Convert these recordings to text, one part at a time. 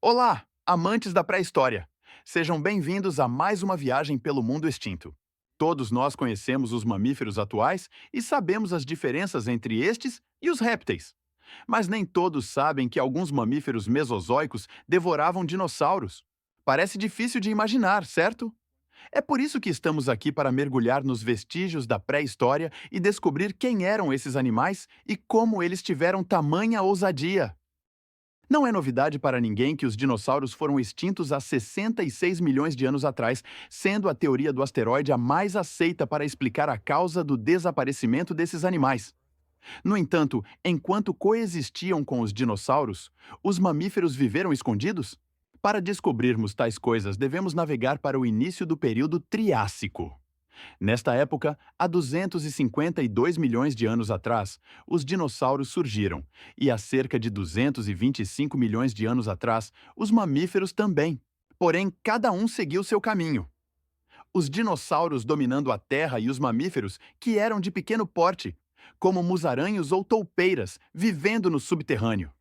Olá, amantes da pré-história! Sejam bem-vindos a mais uma viagem pelo mundo extinto. Todos nós conhecemos os mamíferos atuais e sabemos as diferenças entre estes e os répteis. Mas nem todos sabem que alguns mamíferos mesozoicos devoravam dinossauros. Parece difícil de imaginar, certo? É por isso que estamos aqui para mergulhar nos vestígios da pré-história e descobrir quem eram esses animais e como eles tiveram tamanha ousadia. Não é novidade para ninguém que os dinossauros foram extintos há 66 milhões de anos atrás, sendo a teoria do asteroide a mais aceita para explicar a causa do desaparecimento desses animais. No entanto, enquanto coexistiam com os dinossauros, os mamíferos viveram escondidos? Para descobrirmos tais coisas, devemos navegar para o início do período Triássico. Nesta época, há 252 milhões de anos atrás, os dinossauros surgiram, e há cerca de 225 milhões de anos atrás, os mamíferos também. Porém, cada um seguiu seu caminho. Os dinossauros dominando a Terra e os mamíferos, que eram de pequeno porte, como musaranhos ou toupeiras, vivendo no subterrâneo.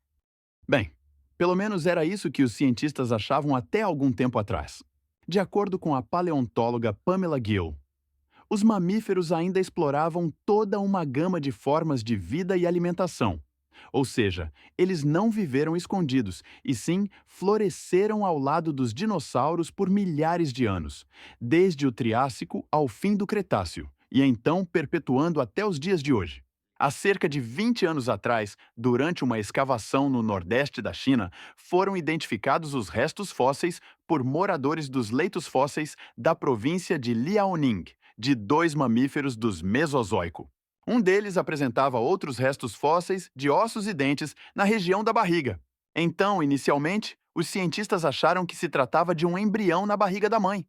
Bem, pelo menos era isso que os cientistas achavam até algum tempo atrás. De acordo com a paleontóloga Pamela Gill, os mamíferos ainda exploravam toda uma gama de formas de vida e alimentação. Ou seja, eles não viveram escondidos, e sim floresceram ao lado dos dinossauros por milhares de anos, desde o Triássico ao fim do Cretáceo, e então perpetuando até os dias de hoje. Há cerca de 20 anos atrás, durante uma escavação no nordeste da China, foram identificados os restos fósseis por moradores dos leitos fósseis da província de Liaoning, de dois mamíferos dos Mesozoico. Um deles apresentava outros restos fósseis de ossos e dentes na região da barriga. Então, inicialmente, os cientistas acharam que se tratava de um embrião na barriga da mãe.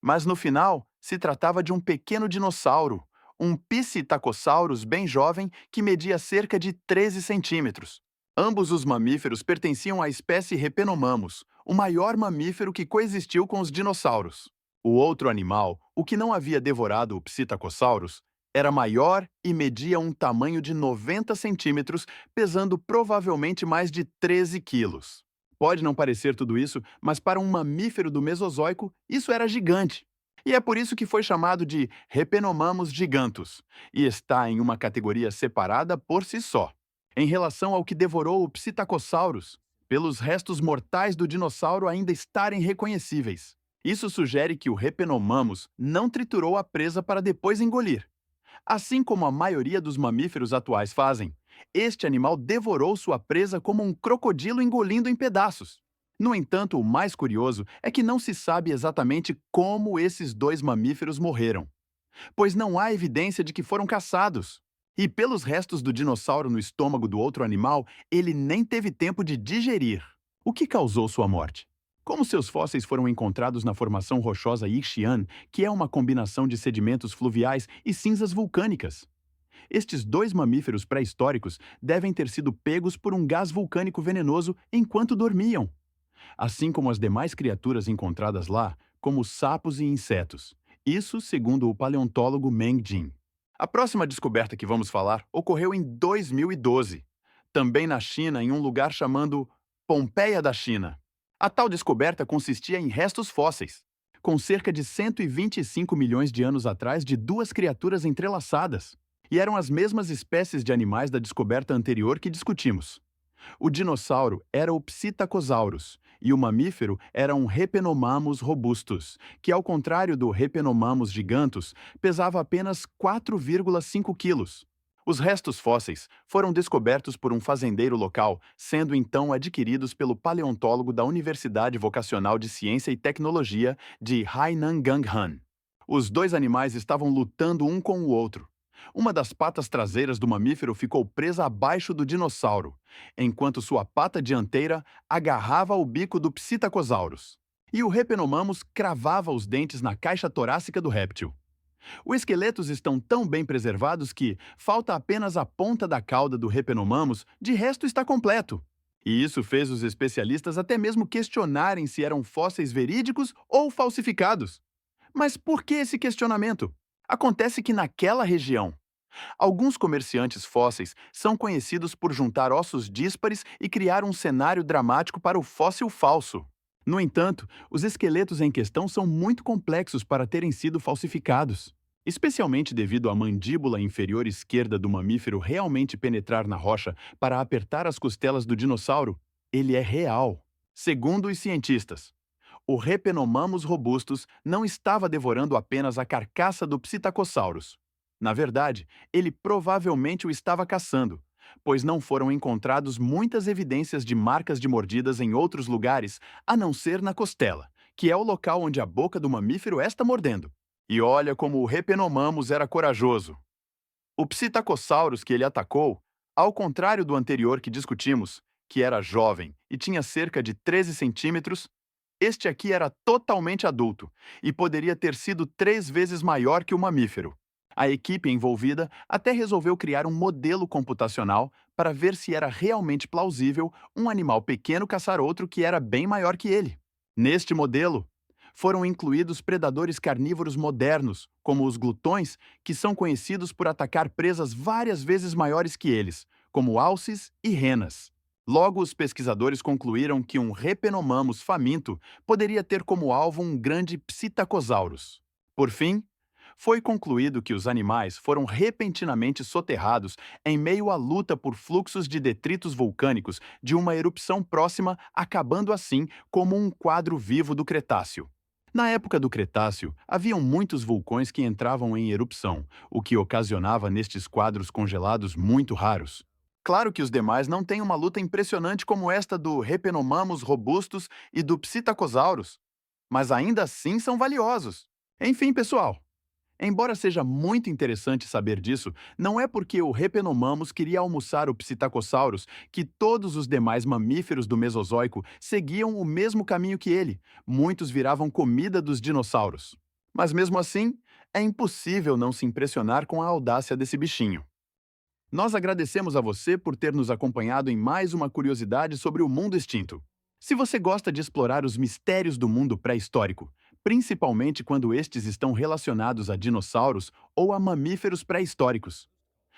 Mas no final, se tratava de um pequeno dinossauro, um Psittacosaurus bem jovem que media cerca de 13 centímetros. Ambos os mamíferos pertenciam à espécie Repenomamus, o maior mamífero que coexistiu com os dinossauros. O outro animal, o que não havia devorado o Psittacosaurus, era maior e media um tamanho de 90 centímetros, pesando provavelmente mais de 13 quilos. Pode não parecer tudo isso, mas para um mamífero do Mesozoico, isso era gigante. E é por isso que foi chamado de Repenomamus gigantus, e está em uma categoria separada por si só. Em relação ao que devorou o Psittacosaurus, pelos restos mortais do dinossauro ainda estarem reconhecíveis. Isso sugere que o Repenomamus não triturou a presa para depois engolir. Assim como a maioria dos mamíferos atuais fazem, este animal devorou sua presa como um crocodilo engolindo em pedaços. No entanto, o mais curioso é que não se sabe exatamente como esses dois mamíferos morreram, pois não há evidência de que foram caçados. E pelos restos do dinossauro no estômago do outro animal, ele nem teve tempo de digerir. O que causou sua morte? Como seus fósseis foram encontrados na formação rochosa Ixian, que é uma combinação de sedimentos fluviais e cinzas vulcânicas? Estes dois mamíferos pré-históricos devem ter sido pegos por um gás vulcânico venenoso enquanto dormiam, assim como as demais criaturas encontradas lá, como sapos e insetos. Isso segundo o paleontólogo Meng Jin. A próxima descoberta que vamos falar ocorreu em 2012, também na China, em um lugar chamado Pompeia da China. A tal descoberta consistia em restos fósseis, com cerca de 125 milhões de anos atrás de duas criaturas entrelaçadas, e eram as mesmas espécies de animais da descoberta anterior que discutimos. O dinossauro era o Psittacosaurus e o mamífero era um Repenomamus robustus, que, ao contrário do Repenomamus gigantus, pesava apenas 4,5 quilos. Os restos fósseis foram descobertos por um fazendeiro local, sendo então adquiridos pelo paleontólogo da Universidade Vocacional de Ciência e Tecnologia de Hainan Ganghan. Os dois animais estavam lutando um com o outro. Uma das patas traseiras do mamífero ficou presa abaixo do dinossauro, enquanto sua pata dianteira agarrava o bico do Psittacosaurus. E o Repenomamus cravava os dentes na caixa torácica do réptil. Os esqueletos estão tão bem preservados que falta apenas a ponta da cauda do Repenomamus, de resto está completo. E isso fez os especialistas até mesmo questionarem se eram fósseis verídicos ou falsificados. Mas por que esse questionamento? Acontece que naquela região, Alguns comerciantes fósseis são conhecidos por juntar ossos díspares e criar um cenário dramático para o fóssil falso. No entanto, os esqueletos em questão são muito complexos para terem sido falsificados. Especialmente devido à mandíbula inferior esquerda do mamífero realmente penetrar na rocha para apertar as costelas do dinossauro, ele é real. Segundo os cientistas, o Repenomamus robustus não estava devorando apenas a carcaça do Psittacosaurus. Na verdade, ele provavelmente o estava caçando, pois não foram encontrados muitas evidências de marcas de mordidas em outros lugares, a não ser na costela, que é o local onde a boca do mamífero está mordendo. E olha como o Repenomamus era corajoso. O Psittacosaurus que ele atacou, ao contrário do anterior que discutimos, que era jovem e tinha cerca de 13 centímetros, este aqui era totalmente adulto e poderia ter sido 3 vezes maior que o mamífero. A equipe envolvida até resolveu criar um modelo computacional para ver se era realmente plausível um animal pequeno caçar outro que era bem maior que ele. Neste modelo, foram incluídos predadores carnívoros modernos, como os glutões, que são conhecidos por atacar presas várias vezes maiores que eles, como alces e renas. Logo, os pesquisadores concluíram que um Repenomamus faminto poderia ter como alvo um grande Psittacosaurus. Por fim, foi concluído que os animais foram repentinamente soterrados em meio à luta por fluxos de detritos vulcânicos de uma erupção próxima, acabando assim como um quadro vivo do Cretáceo. Na época do Cretáceo, haviam muitos vulcões que entravam em erupção, o que ocasionava nestes quadros congelados muito raros. Claro que os demais não têm uma luta impressionante como esta do Repenomamus robustus e do Psittacosaurus, mas ainda assim são valiosos. Enfim, pessoal, embora seja muito interessante saber disso, não é porque o Repenomamus queria almoçar o Psittacosaurus que todos os demais mamíferos do Mesozoico seguiam o mesmo caminho que ele. Muitos viravam comida dos dinossauros. Mas mesmo assim, é impossível não se impressionar com a audácia desse bichinho. Nós agradecemos a você por ter nos acompanhado em mais uma curiosidade sobre o mundo extinto. Se você gosta de explorar os mistérios do mundo pré-histórico, principalmente quando estes estão relacionados a dinossauros ou a mamíferos pré-históricos,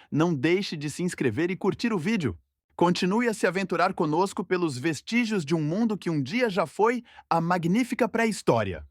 não deixe de se inscrever e curtir o vídeo. Continue a se aventurar conosco pelos vestígios de um mundo que um dia já foi a magnífica pré-história.